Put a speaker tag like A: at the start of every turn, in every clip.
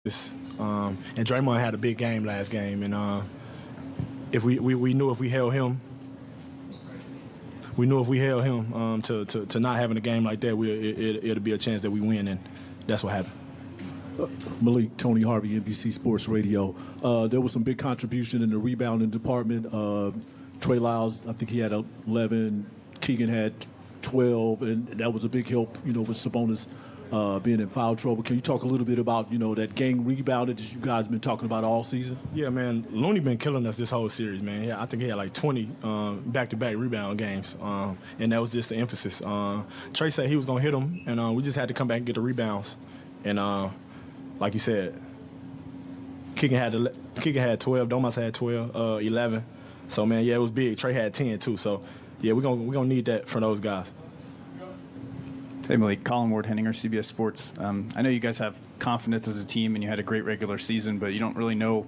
A: And Draymond had a big game last game, and if we knew if we held him, to not having a game like that, it'll be a chance that we win, and that's what happened.
B: Malik, Tony Harvey, NBC Sports Radio. There was some big contribution in the rebounding department. Trey Lyles, I think he had 11. Keegan had 12, and that was a big help, with Sabonis being in foul trouble. Can you talk a little bit about, that gang rebounding that you guys been talking about all season?
A: Yeah, man. Looney been killing us this whole series, man. Yeah, I think he had like 20 back-to-back rebound games, and that was just the emphasis. Trey said he was going to hit him, and we just had to come back and get the rebounds. And like you said, Keegan had 12, Domas had 12, 11. So, man, yeah, it was big. Trey had 10, too. So, yeah, we're gonna need that from those guys.
C: Hey, Malik. Colin Ward, Henninger, CBS Sports. I know you guys have confidence as a team, and you had a great regular season, but you don't really know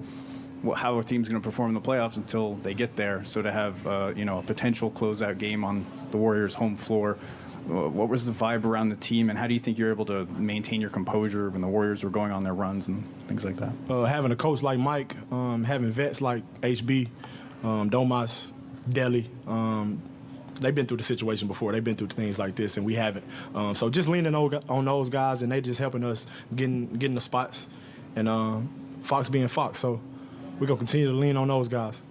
C: how a team's going to perform in the playoffs until they get there. So to have, a potential closeout game on the Warriors' home floor, what was the vibe around the team, and how do you think you're able to maintain your composure when the Warriors were going on their runs and things like that?
A: Having a coach like Mike, having vets like HB, Domas, Deli, they've been through the situation before. They've been through things like this, and we haven't. So just leaning on those guys, and they just helping us getting the spots, and Fox being Fox. So we're going to continue to lean on those guys.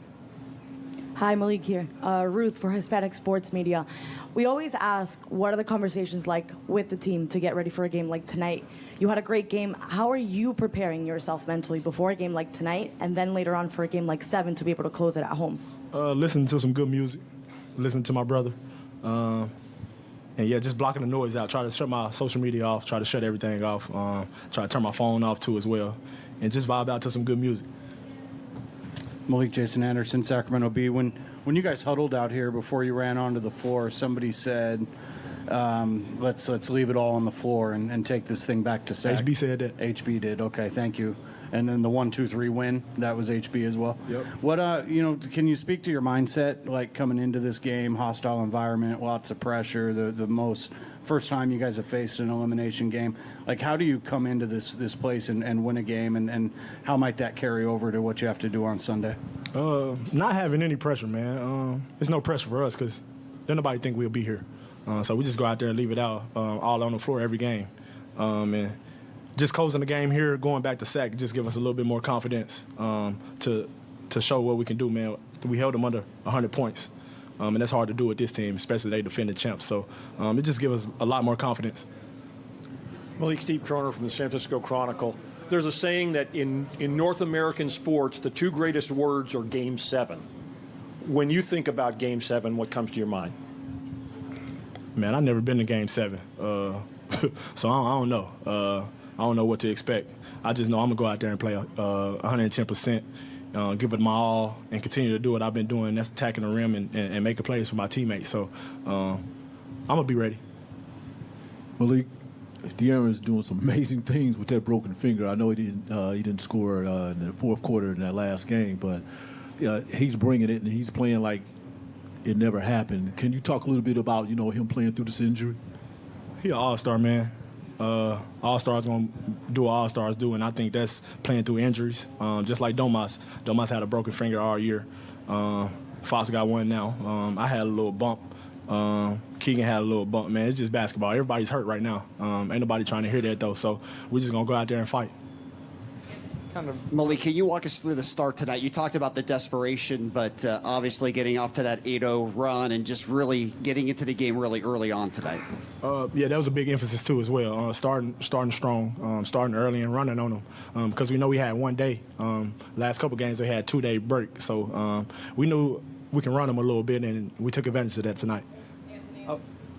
D: Hi, Malik here. Ruth for Hispanic Sports Media. We always ask, what are the conversations like with the team to get ready for a game like tonight? You had a great game. How are you preparing yourself mentally before a game like tonight, and then later on for a game like 7 to be able to close it at home?
A: Listen to some good music. Listen to my brother. And, yeah, just blocking the noise out. Try to shut my social media off. Try to shut everything off. Try to turn my phone off, too, as well. And just vibe out to some good music.
E: Malik, Jason Anderson, Sacramento Bee. When you guys huddled out here before you ran onto the floor, somebody said, let's leave it all on the floor and take this thing back to Sac.
A: HB said that.
E: HB did. Okay, thank you. And then the 1-2-3 win, that was HB as well.
A: Yep.
E: What can you speak to your mindset, like coming into this game, hostile environment, lots of pressure, the most first time you guys have faced an elimination game? Like, how do you come into this place and win a game, and how might that carry over to what you have to do on Sunday?
A: Not having any pressure, man. There's no pressure for us because then nobody think we'll be here. So we just go out there and leave it out all on the floor every game. And just closing the game here, going back to Sac, just give us a little bit more confidence to show what we can do, man. We held them under 100 points, and that's hard to do with this team, especially they defended champs. So it just gives us a lot more confidence.
F: Malik, Steve Kroner from the San Francisco Chronicle. There's a saying that in North American sports, the two greatest words are Game 7. When you think about Game 7, what comes to your mind?
A: Man, I've never been to Game 7, so I don't know. I don't know what to expect. I just know I'm going to go out there and play 110%, give it my all, and continue to do what I've been doing. That's attacking the rim and making plays for my teammates. So I'm going to be ready.
B: Malik, De'Aaron's doing some amazing things with that broken finger. I know he didn't score in the fourth quarter in that last game, but he's bringing it, and he's playing like it never happened. Can you talk a little bit about, him playing through this injury?
A: He's an all-star, man. All-stars going to do what all-stars do, and I think that's playing through injuries, just like Domas. Domas had a broken finger all year. Fox got one now. I had a little bump. Keegan had a little bump. Man, it's just basketball. Everybody's hurt right now. Ain't nobody trying to hear that, though, so we're just going to go out there and fight.
G: Malik, can you walk us through the start tonight? You talked about the desperation, but obviously getting off to that 8-0 run and just really getting into the game really early on tonight.
A: Yeah, that was a big emphasis too as well. Starting strong, starting early and running on them because we know we had one day. Last couple games they had 2-day break, so we knew we can run them a little bit, and we took advantage of that tonight.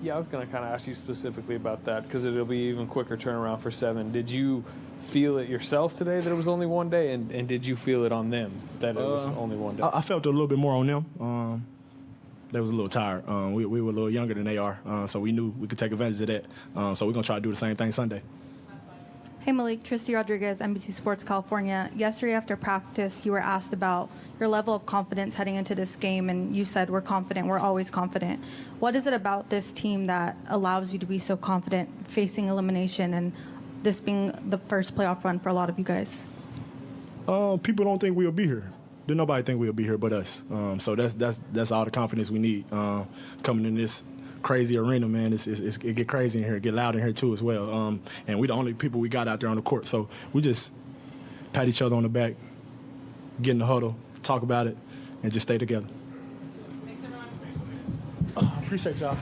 H: Yeah, I was going to kind of ask you specifically about that because it'll be even quicker turnaround for 7. Did you feel it yourself today that it was only one day, and did you feel it on them that it was only one day?
A: I felt it a little bit more on them. They was a little tired. We were a little younger than they are, so we knew we could take advantage of that. So we're going to try to do the same thing Sunday.
I: Hey, Malik, Tristy Rodriguez, NBC Sports California. Yesterday after practice, you were asked about your level of confidence heading into this game, and you said, we're confident, we're always confident. What is it about this team that allows you to be so confident facing elimination and this being the first playoff run for a lot of you guys?
A: People don't think we'll be here. Did nobody think we'll be here but us. So that's all the confidence we need coming in this crazy arena, man. It get crazy in here, it get loud in here too as well. And we the only people we got out there on the court. So we just pat each other on the back, get in the huddle, talk about it, and just stay together. Appreciate y'all.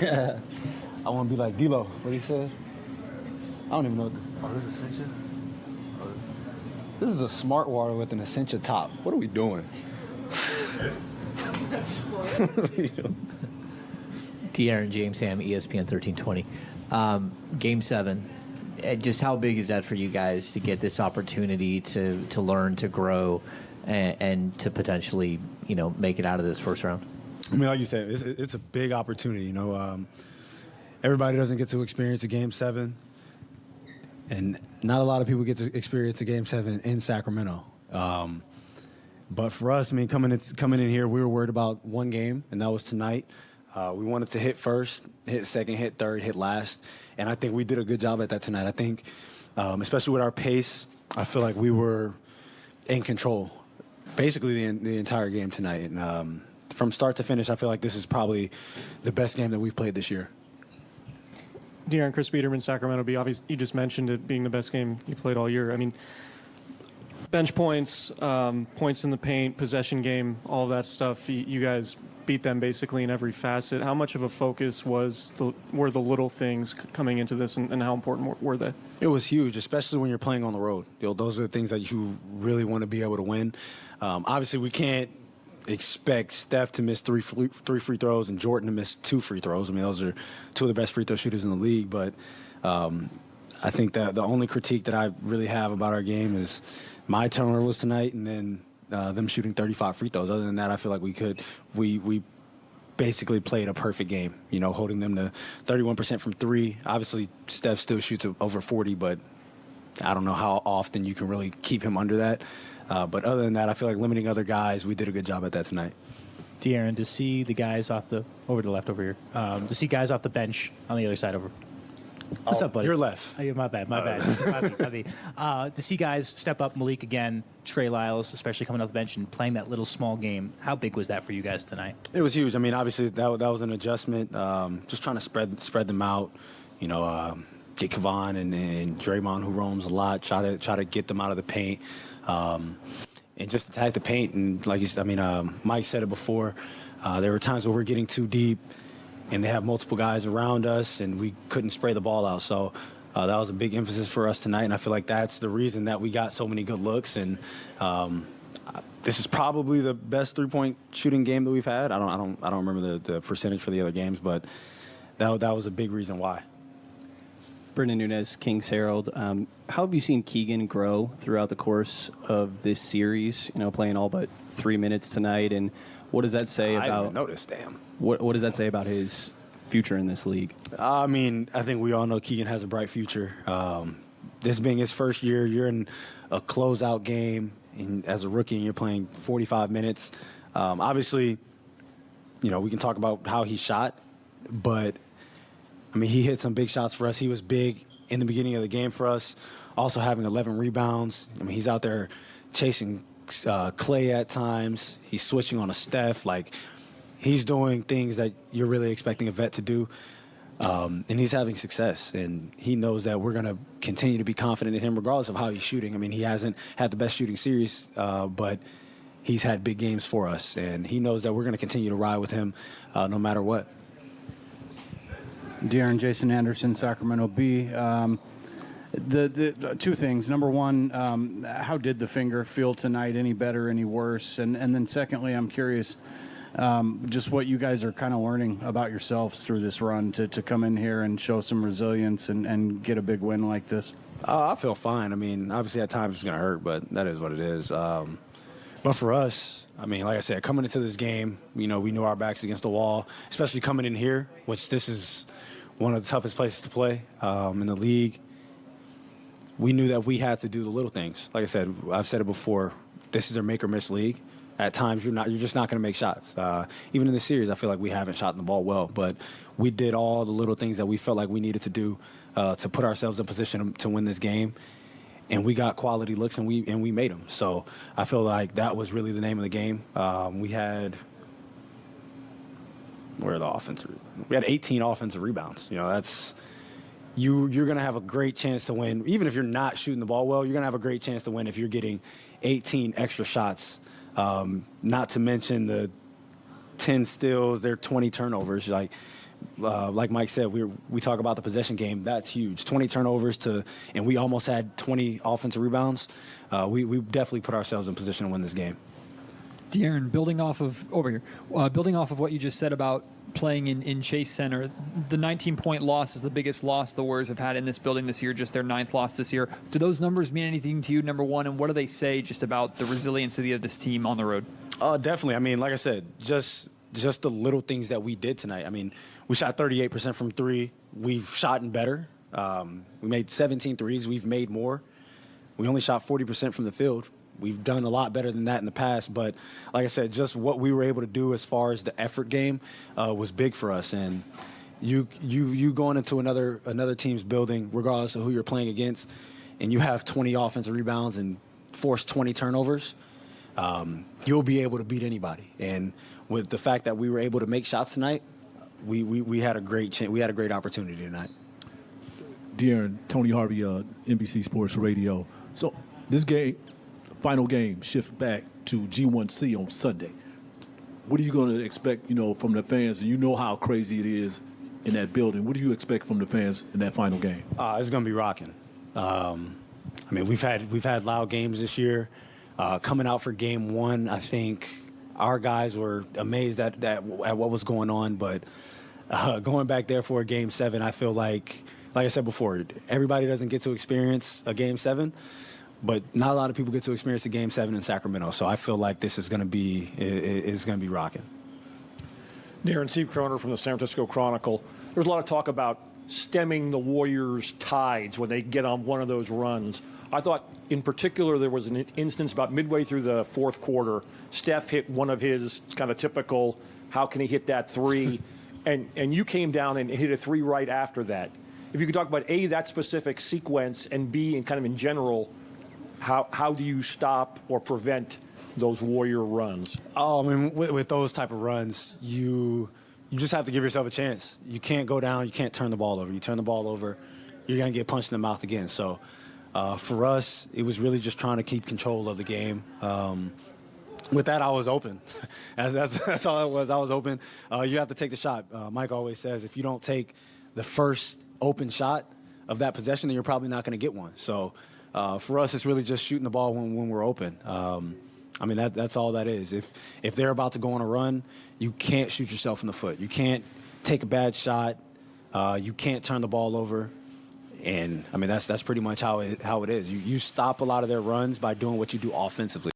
J: I want to be like D-Lo. What he said? I don't even know what this. Oh, this is Essentia? Oh, this is a smart water with an Essentia top. What are we doing?
K: De'Aaron James Ham, ESPN 1320. Game 7. Just how big is that for you guys to get this opportunity to learn, to grow, and to potentially, make it out of this first round?
J: I mean, like you said, it's a big opportunity. Everybody doesn't get to experience a Game 7, and not a lot of people get to experience a Game 7 in Sacramento. But for us, I mean, coming in here, we were worried about one game, and that was tonight. We wanted to hit first, hit second, hit third, hit last, and I think we did a good job at that tonight. I think, especially with our pace, I feel like we were in control basically the entire game tonight. And from start to finish, I feel like this is probably the best game that we've played this year.
L: De'Aaron, Chris Biederman, Sacramento. You just mentioned it being the best game you played all year. I mean, bench points, points in the paint, possession game, all of that stuff. You guys beat them basically in every facet. How much of a focus were the little things coming into this, and how important were they?
J: It was huge, especially when you're playing on the road. Those are the things that you really want to be able to win. Obviously, we can't expect Steph to miss three free throws and Jordan to miss 2 free throws. I mean, those are 2 of the best free throw shooters in the league. But I think that the only critique that I really have about our game is my turnovers tonight, and then them shooting 35 free throws. Other than that, I feel like we basically played a perfect game, holding them to 31% from 3. Obviously, Steph still shoots over 40, but I don't know how often you can really keep him under that. But other than that, I feel like limiting other guys, we did a good job at that tonight.
M: De'Aaron, to see the guys to see guys off the bench on the other side over. What's up, buddy?
J: Your left.
M: Oh, yeah, my bad. My bad. To see guys step up, Malik again, Trey Lyles, especially coming off the bench and playing that little small game. How big was that for you guys tonight?
J: It was huge. I mean, obviously that was an adjustment. Just trying to spread them out. get Kevon and Draymond, who roams a lot, try to get them out of the paint, and just attack the paint. And like Mike said it before, there were times where we're getting too deep, and they have multiple guys around us, and we couldn't spray the ball out. So that was a big emphasis for us tonight, and I feel like that's the reason that we got so many good looks. And this is probably the best three-point shooting game that we've had. I don't remember the percentage for the other games, but that was a big reason why.
N: Brendan Nunez, Kings Herald. How have you seen Keegan grow throughout the course of this series? Playing all but 3 minutes tonight, and what does that say
J: I
N: about?
J: didn't notice. Damn.
N: What does that say about his future in this league?
J: I think we all know Keegan has a bright future. This being his first year, you're in a closeout game, and as a rookie, and you're playing 45 minutes. Obviously, we can talk about how he shot, but he hit some big shots for us. He was big in the beginning of the game for us, also having 11 rebounds. He's out there chasing Clay at times. He's switching on a Steph. He's doing things that you're really expecting a vet to do. And he's having success, and he knows that we're going to continue to be confident in him regardless of how he's shooting. He hasn't had the best shooting series, but he's had big games for us, and he knows that we're going to continue to ride with him no matter what.
E: De'Aaron, Jason Anderson, Sacramento Bee. The two things. Number one, how did the finger feel tonight? Any better, any worse? And then secondly, I'm curious just what you guys are kind of learning about yourselves through this run to come in here and show some resilience and get a big win like this.
J: I feel fine. Obviously at times it's going to hurt, but that is what it is. But for us, like I said, coming into this game, we knew our backs against the wall, especially coming in here, which this is one of the toughest places to play in the league. We knew that we had to do the little things. Like I said, I've said it before, this is a make or miss league. At times, you're just not going to make shots. Even in this series, I feel like we haven't shot the ball well, but we did all the little things that we felt like we needed to do to put ourselves in position to win this game. And we got quality looks, and we made them. So I feel like that was really the name of the game. We had we had 18 offensive rebounds. That's you're going to have a great chance to win. Even if you're not shooting the ball well, you're going to have a great chance to win if you're getting 18 extra shots. Not to mention the 10 steals, their 20 turnovers. Like Mike said, we talk about the possession game. That's huge. 20 turnovers and we almost had 20 offensive rebounds. We definitely put ourselves in position to win this game.
O: De'Aaron, building off of what you just said about playing in Chase Center, the 19-point loss is the biggest loss the Warriors have had in this building this year, just their 9th loss this year. Do those numbers mean anything to you, number one, and what do they say just about the resiliency of this team on the road?
J: Definitely. Like I said, just the little things that we did tonight. We shot 38% from three. We've shot better. We made 17 threes. We've made more. We only shot 40% from the field. We've done a lot better than that in the past, but like I said, just what we were able to do as far as the effort game was big for us. And you going into another team's building, regardless of who you're playing against, and you have 20 offensive rebounds and force 20 turnovers, you'll be able to beat anybody. And with the fact that we were able to make shots tonight, we had a great we had a great opportunity tonight.
B: De'Aaron, Tony Harvey, NBC Sports Radio. So this game. Final game, shift back to G1C on Sunday. What are you going to expect, from the fans? You know how crazy it is in that building. What do you expect from the fans in that final game?
J: It's going to be rocking. We've had loud games this year. Coming out for game one, I think our guys were amazed at what was going on. But going back there for a game 7, I feel like I said before, everybody doesn't get to experience a game 7. But not a lot of people get to experience a Game 7 in Sacramento, so I feel like this is going to be rocking.
F: De'Aaron, Steve Kroner from the San Francisco Chronicle. There's a lot of talk about stemming the Warriors' tides when they get on one of those runs. I thought, in particular, there was an instance about midway through the fourth quarter. Steph hit one of his kind of typical, how can he hit that three? and you came down and hit a three right after that. If you could talk about, A, that specific sequence, and B, and kind of in general, how do you stop or prevent those Warrior runs?
J: With those type of runs, you just have to give yourself a chance. You can't go down. You can't turn the ball over. You turn the ball over, you're going to get punched in the mouth again. So for us, it was really just trying to keep control of the game. With that, I was open. That's all it was. I was open. You have to take the shot. Mike always says if you don't take the first open shot of that possession, then you're probably not going to get one. So for us, it's really just shooting the ball when we're open. I mean, that's all that is. If they're about to go on a run, you can't shoot yourself in the foot. You can't take a bad shot. You can't turn the ball over. And, I mean, that's pretty much how it is. You stop a lot of their runs by doing what you do offensively.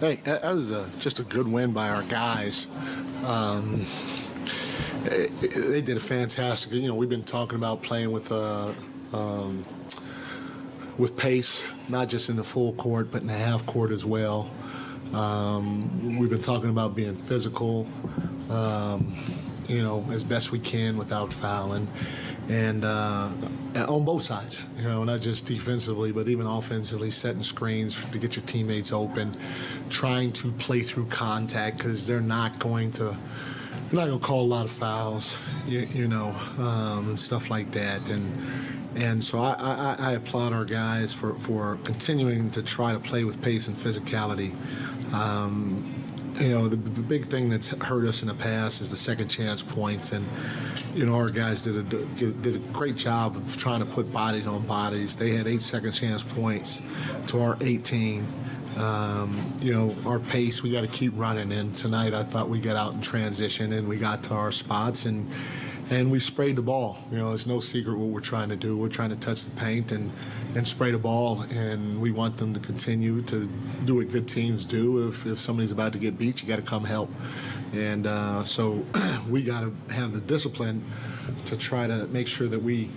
P: Hey, that was just a good win by our guys. They did a fantastic. We've been talking about playing with pace, not just in the full court, but in the half court as well. We've been talking about being physical, as best we can without fouling, and on both sides, not just defensively, but even offensively, setting screens to get your teammates open, trying to play through contact because they're not going to call a lot of fouls, and stuff like that, and so I applaud our guys for continuing to try to play with pace and physicality. The big thing that's hurt us in the past is the second chance points, and our guys did a great job of trying to put bodies on bodies. They had 8 second chance points to our 18. Our pace, we got to keep running. And tonight, I thought we got out in transition and we got to our spots and we sprayed the ball. It's no secret what we're trying to do. We're trying to touch the paint and spray the ball, and we want them to continue to do what good teams do. If somebody's about to get beat, you got to come help. And so we got to have the discipline to try to make sure that we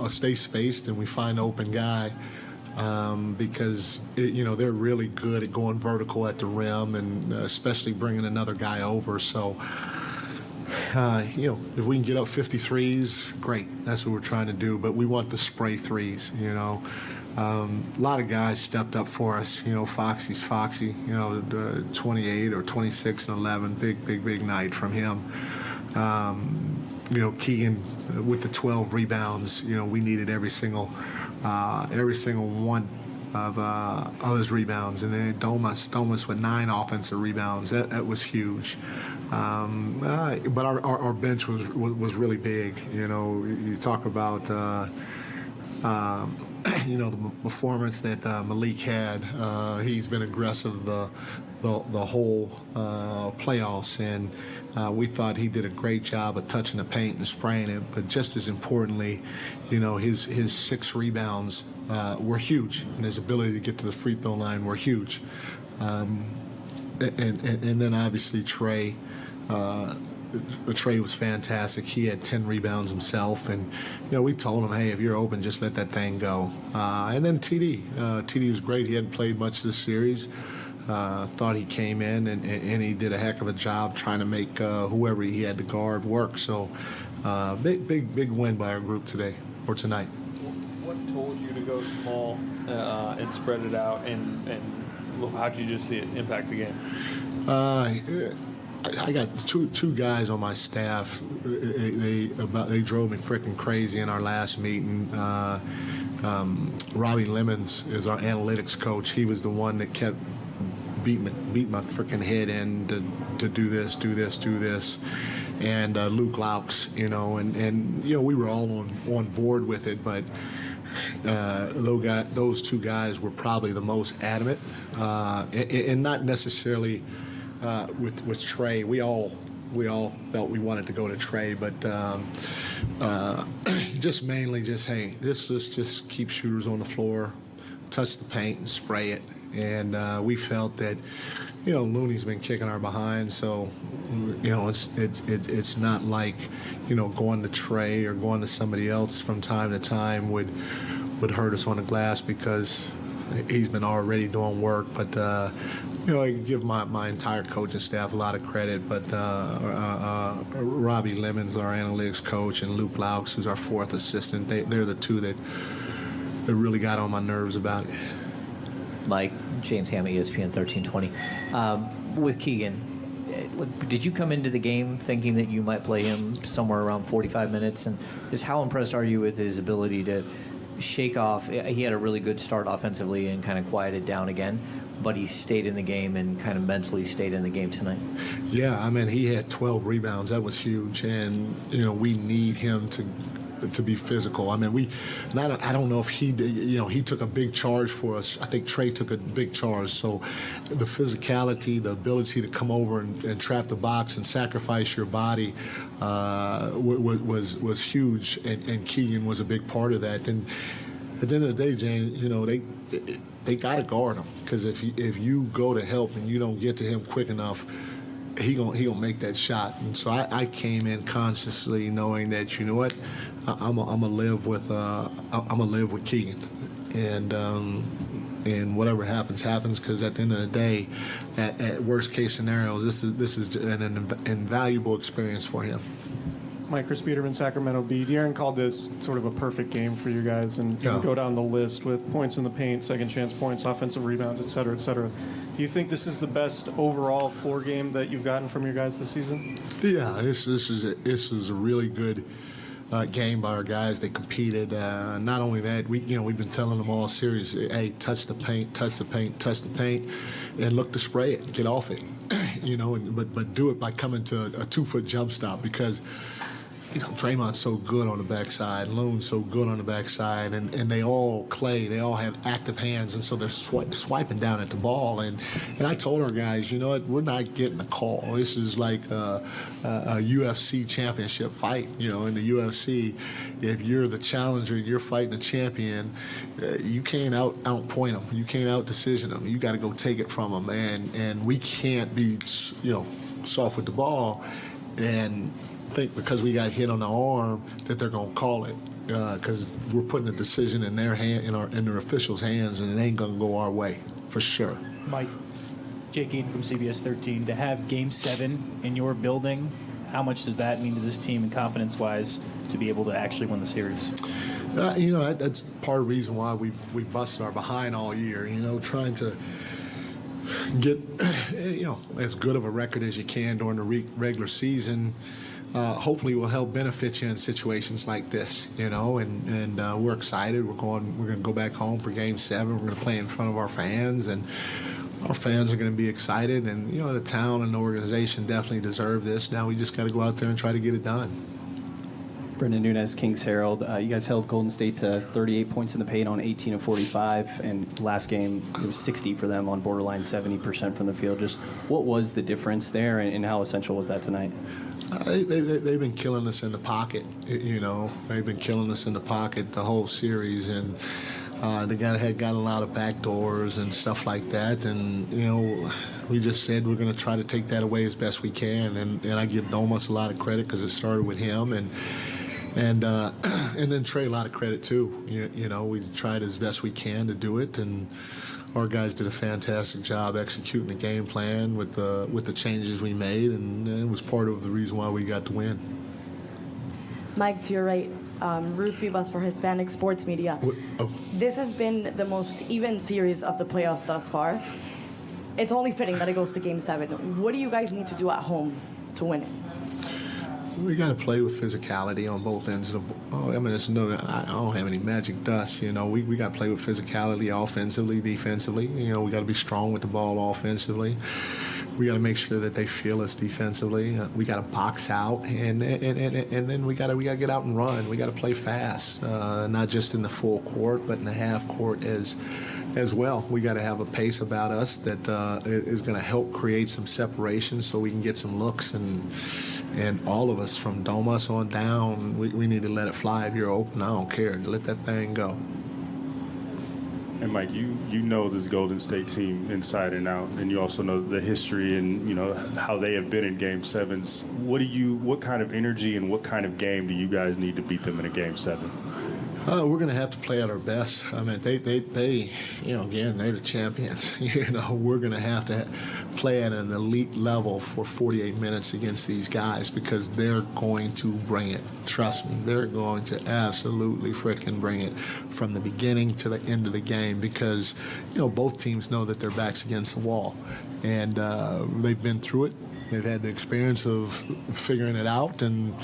P: stay spaced and we find an open guy. Because they're really good at going vertical at the rim and especially bringing another guy over. So, if we can get up 53s, great. That's what we're trying to do. But we want the spray threes. A lot of guys stepped up for us. Foxy's Foxy. The 28 or 26 and 11. Big night from him. Keegan with the 12 rebounds. We needed every single one of his rebounds, and then Domas with 9 offensive rebounds. That was huge. But our bench was really big. You talk about the performance that Malik had. He's been aggressive the whole playoffs, and we thought he did a great job of touching the paint and spraying it. But just as importantly, his 6 rebounds were huge, and his ability to get to the free throw line were huge. And then obviously Trey. Trey was fantastic. He had 10 rebounds himself, and we told him, hey, if you're open, just let that thing go. And then TD was great. He hadn't played much this series. Thought he came in and he did a heck of a job trying to make whoever he had to guard work. So big win by our group today or tonight.
H: What told you to go small and spread it out, and how'd you just see it impact the game?
P: I got two guys on my staff. They drove me freaking crazy in our last meeting. Robbie Lemons is our analytics coach. He was the one that kept beat my freaking head in to do this. And Luke Laux, and we were all on board with it, but those 2 guys were probably the most adamant, and not necessarily. With Trey, we all felt we wanted to go to Trey, but just mainly hey, let's just keep shooters on the floor, touch the paint and spray it. And we felt that Looney's been kicking our behind, so it's not like going to Trey or going to somebody else from time to time would hurt us on the glass because he's been already doing work. But I give my entire coaching staff a lot of credit, but Robbie Lemons, our analytics coach, and Luke Laux, who's our 4th assistant, they're the 2 that really got on my nerves about it.
K: Mike, James Ham, ESPN 1320. With Keegan, did you come into the game thinking that you might play him somewhere around 45 minutes? And just how impressed are you with his ability to shake off? He had a really good start offensively and kind of quieted down again, but he stayed in the game and kind of mentally stayed in the game tonight.
P: Yeah, I mean, he had 12 rebounds. That was huge, and we need him to be physical. I mean, I don't know if he took a big charge for us. I think Trey took a big charge. So the physicality, the ability to come over and trap the box and sacrifice your body was huge, and Keegan was a big part of that. And at the end of the day, James, they got to guard him, because if you go to help and you don't get to him quick enough, he gonna make that shot. And so I came in consciously knowing that, you know what, I'm gonna live with Keegan, and whatever happens, because at the end of the day, at worst case scenarios, this is an invaluable experience for him.
L: Mike, Chris Peterman, Sacramento Bee. De'Aaron called this sort of a perfect game for you guys, and you can go down the list with points in the paint, second chance points, offensive rebounds, et cetera, et cetera. Do you think this is the best overall floor game that you've gotten from your guys this season?
P: Yeah, this is a really good game by our guys. They competed. Not only that, we've been telling them all series, hey, touch the paint, touch the paint, touch the paint, and look to spray it, get off it, but do it by coming to a 2-foot jump stop, because Draymond's so good on the backside, Loon's so good on the backside, and they all have active hands, and so they're swiping down at the ball. And I told our guys, you know what, we're not getting a call. This is like a UFC championship fight. In the UFC, if you're the challenger, you're fighting a champion, you can't outpoint them. You can't out-decision them. You got to go take it from them, and we can't be, soft with the ball and think because we got hit on the arm that they're going to call it, because we're putting the decision in their hand, in their officials' hands, and it ain't going to go our way for sure.
M: Mike, Jake Eaton from CBS 13, to have Game 7 in your building, how much does that mean to this team and confidence-wise to be able to actually win the series?
P: That's part of the reason why we busted our behind all year, trying to get as good of a record as you can during the regular season. Hopefully will help benefit you in situations like this, and we're excited. We're going to go back home for Game 7. We're going to play in front of our fans, and our fans are going to be excited. And the town and the organization definitely deserve this. Now we just got to go out there and try to get it done.
N: Brendan Nunez, Kings Herald. You guys held Golden State to 38 points in the paint on 18 of 45, and last game it was 60 for them on borderline 70% from the field. Just what was the difference there, and how essential was that tonight?
P: They've been killing us in the pocket. They've been killing us in the pocket the whole series, and they had gotten a lot of backdoors and stuff like that. And we just said we're going to try to take that away as best we can. And I give Domas a lot of credit because it started with him, and then Trey a lot of credit too. We tried as best we can to do it, and our guys did a fantastic job executing the game plan with the changes we made, and it was part of the reason why we got the win.
D: Mike, to your right, Ruth Vivas for Hispanic Sports Media. This has been the most even series of the playoffs thus far. It's only fitting that it goes to Game 7. What do you guys need to do at home to win it?
P: We got to play with physicality on both ends of the ball. I don't have any magic dust. We got to play with physicality offensively, defensively. We got to be strong with the ball offensively. We got to make sure that they feel us defensively. We got to box out, and then we got to get out and run. We got to play fast, not just in the full court, but in the half court as well. We got to have a pace about us that is going to help create some separation so we can get some looks, and all of us from Domas on down, we need to let it fly. If you're open, I don't care. Let that thing go.
Q: And Mike, you know this Golden State team inside and out, and you also know the history and how they have been in Game 7s. What kind of energy and what kind of game do you guys need to beat them in a Game 7?
P: We're going to have to play at our best. I mean, they again, they're the champions. We're going to have to play at an elite level for 48 minutes against these guys because they're going to bring it. Trust me, they're going to absolutely freaking bring it from the beginning to the end of the game because, both teams know that their back's against the wall, and they've been through it. They've had the experience of figuring it out, and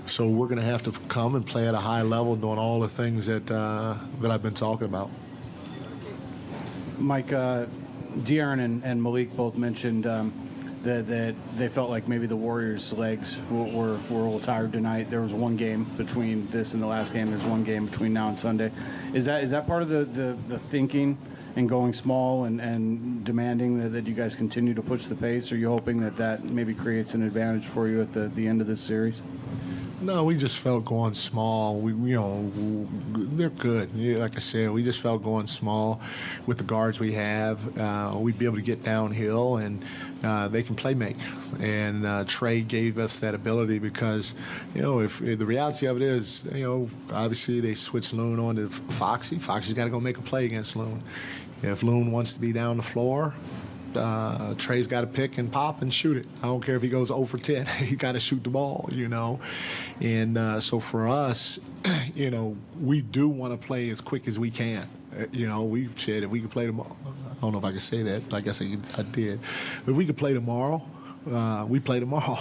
P: so we're going to have to come and play at a high level, doing all the things that I've been talking about.
E: Mike, De'Aaron and Malik both mentioned that they felt like maybe the Warriors' legs were a little tired tonight. There was one game between this and the last game. There's one game between now and Sunday. Is that part of the thinking and going small and demanding that you guys continue to push the pace? Are you hoping that maybe creates an advantage for you at the end of this series?
P: No, we just felt going small. They're good. Yeah, like I said, we just felt going small with the guards we have. We'd be able to get downhill, and they can play make. And Trey gave us that ability because, if the reality of it is, obviously they switched Loon on to Foxy. Foxy's got to go make a play against Loon. If Loon wants to be down the floor, Trey's got to pick and pop and shoot it. I don't care if he goes 0 for 10. He got to shoot the ball, And so for us, we do want to play as quick as we can. We said if we could play tomorrow. I don't know if I can say that, but I guess I did. If we could play tomorrow, we play tomorrow,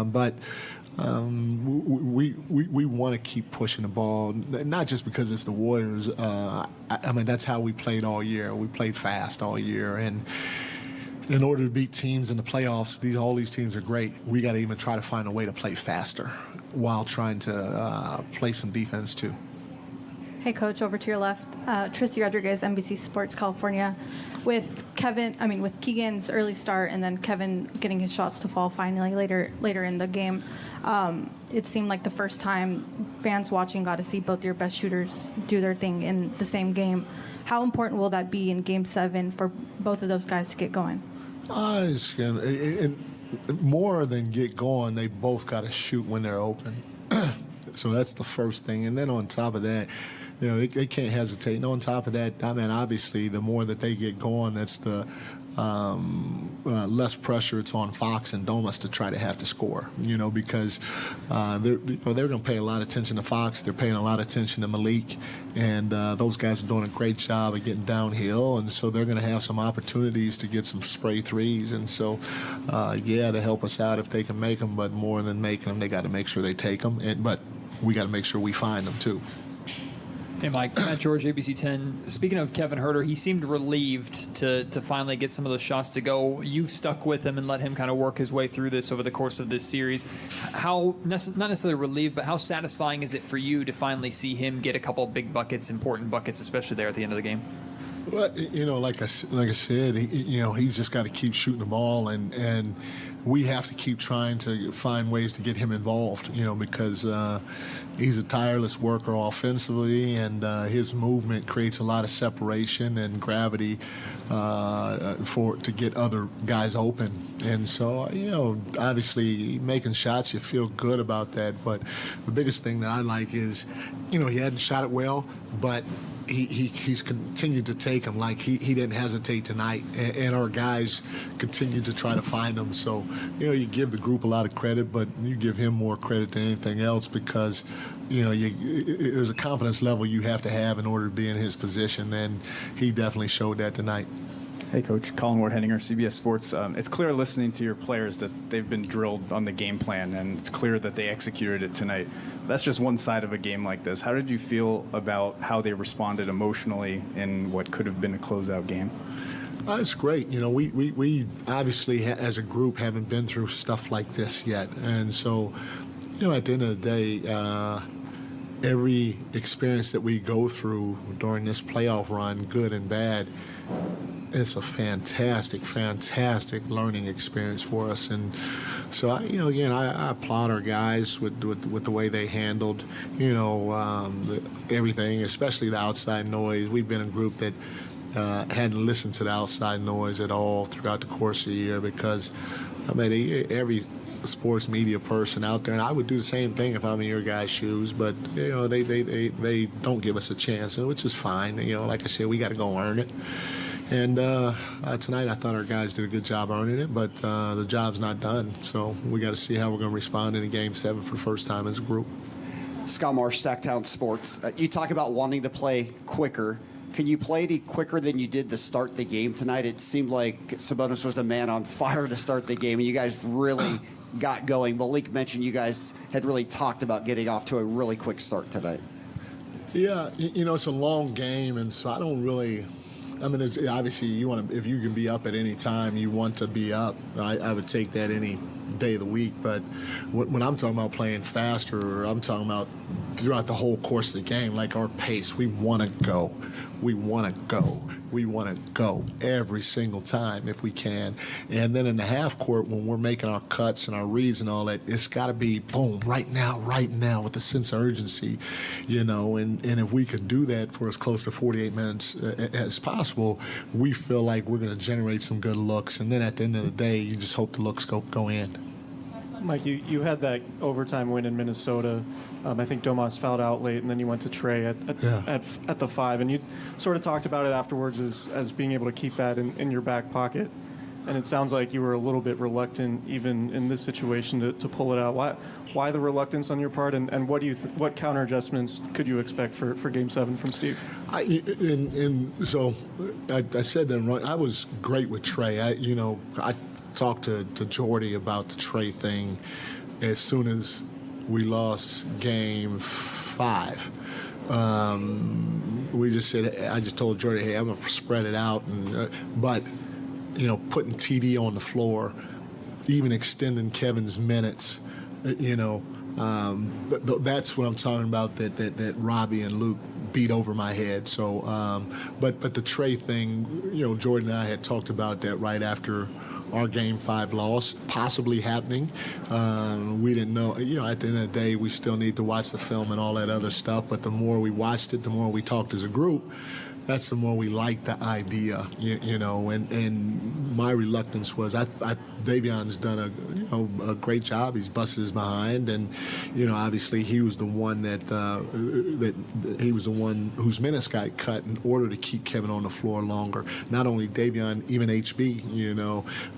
P: But we want to keep pushing the ball, not just because it's the Warriors. That's how we played all year. We played fast all year, and in order to beat teams in the playoffs, all these teams are great. We got to even try to find a way to play faster while trying to play some defense too.
I: Hey, Coach, over to your left. Tristy Rodriguez, NBC Sports California. With Keegan's early start and then Kevin getting his shots to fall finally later in the game, it seemed like the first time fans watching got to see both your best shooters do their thing in the same game. How important will that be in Game 7 for both of those guys to get going?
P: More than get going, they both got to shoot when they're open. So that's the first thing. And then on top of that, they can't hesitate. And on top of that, obviously, the more that they get going, that's the less pressure it's on Fox and Domas to try to have to score. Because they're going to pay a lot of attention to Fox. They're paying a lot of attention to Malik, and those guys are doing a great job of getting downhill. And so they're going to have some opportunities to get some spray threes. And so, to help us out if they can make them, but more than making them, they got to make sure they take them. But we got to make sure we find them too.
O: Hey, Mike. Matt George, ABC 10. Speaking of Kevin Huerter, he seemed relieved to finally get some of those shots to go. You've stuck with him and let him kind of work his way through this over the course of this series. Not necessarily relieved, but how satisfying is it for you to finally see him get a couple of big buckets, important buckets, especially there at the end of the game?
P: Well, like I said, he's just got to keep shooting the ball, and we have to keep trying to find ways to get him involved, because he's a tireless worker offensively, and his movement creates a lot of separation and gravity to get other guys open. And so, obviously making shots, you feel good about that. But the biggest thing that I like is, he hadn't shot it well, but he's continued to take them. Like he didn't hesitate tonight, and our guys continue to try to find them. So, you give the group a lot of credit, but you give him more credit than anything else because, there's a confidence level you have to have in order to be in his position, and he definitely showed that tonight.
C: Hey, Coach. Colin Ward-Henninger, CBS Sports. It's clear listening to your players that they've been drilled on the game plan, and it's clear that they executed it tonight. That's just one side of a game like this. How did you feel about how they responded emotionally in what could have been a closeout game?
P: It's great. We obviously, as a group, haven't been through stuff like this yet. And so, at the end of the day, every experience that we go through during this playoff run, good and bad, it's a fantastic, fantastic learning experience for us. And so, I applaud our guys with the way they handled, everything, especially the outside noise. We've been a group that hadn't listened to the outside noise at all throughout the course of the year because, every sports media person out there, and I would do the same thing if I'm in your guys' shoes, but, they don't give us a chance, which is fine. Like I said, we got to go earn it. And tonight I thought our guys did a good job earning it, but the job's not done. So we got to see how we're going to respond in Game 7 for the first time as a group.
G: Scott Marsh, Sacktown Sports. You talk about wanting to play quicker. Can you play any quicker than you did to start the game tonight? It seemed like Sabonis was a man on fire to start the game, and you guys really got going. Malik mentioned you guys had really talked about getting off to a really quick start tonight.
P: Yeah, it's a long game, and so I don't really – it's, obviously, if you can be up at any time, you want to be up. I would take that any day of the week. But when I'm talking about playing faster, or I'm talking about throughout the whole course of the game, like our pace. We want to go. We want to go. We want to go every single time if we can. And then in the half court, when we're making our cuts and our reads and all that, it's got to be boom, right now, with a sense of urgency, And if we could do that for as close to 48 minutes as possible, we feel like we're going to generate some good looks. And then at the end of the day, you just hope the looks go in.
L: Mike, you had that overtime win in Minnesota. I think Domas fouled out late, and then you went to Trey at the 5, and you sort of talked about it afterwards as being able to keep that in your back pocket. And it sounds like you were a little bit reluctant, even in this situation, to pull it out. Why the reluctance on your part, and what counter adjustments could you expect for Game 7 from Steve?
P: I said that wrong. I was great with Trey. I talked to Jordy about the Trey thing as soon as we lost Game 5. We just said, I just told Jordy, hey, I'm going to spread it out. But putting TD on the floor, even extending Kevin's minutes, that's what I'm talking about, that Robbie and Luke beat over my head. So, but the Trey thing, Jordan and I had talked about that right after our Game 5 loss, possibly happening. We didn't know. At the end of the day, we still need to watch the film and all that other stuff. But the more we watched it, the more we talked as a group, that's the more we liked the idea, and my reluctance was Davion's done a great job. He's busted his behind, and obviously he was the one that he was the one whose minutes got cut in order to keep Kevin on the floor longer. Not only Davion, even HB,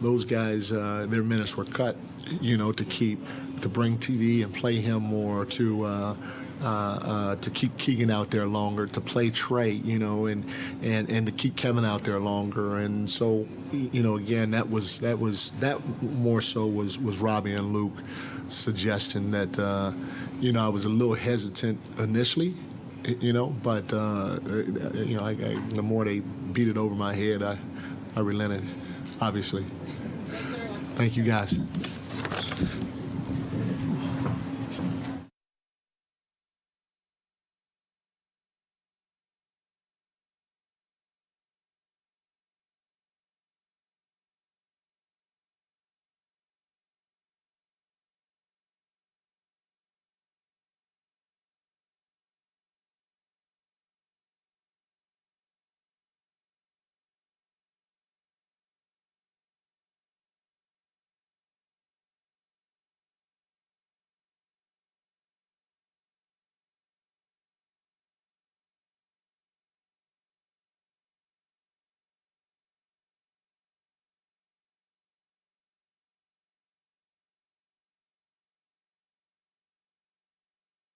P: those guys, their minutes were cut, to bring TD and play him more, to keep Keegan out there longer, to play Trey, and to keep Kevin out there longer. And so, again, that more so was Robbie and Luke's suggestion that, I was a little hesitant initially, but, the more they beat it over my head, I relented, obviously. Thank you, guys.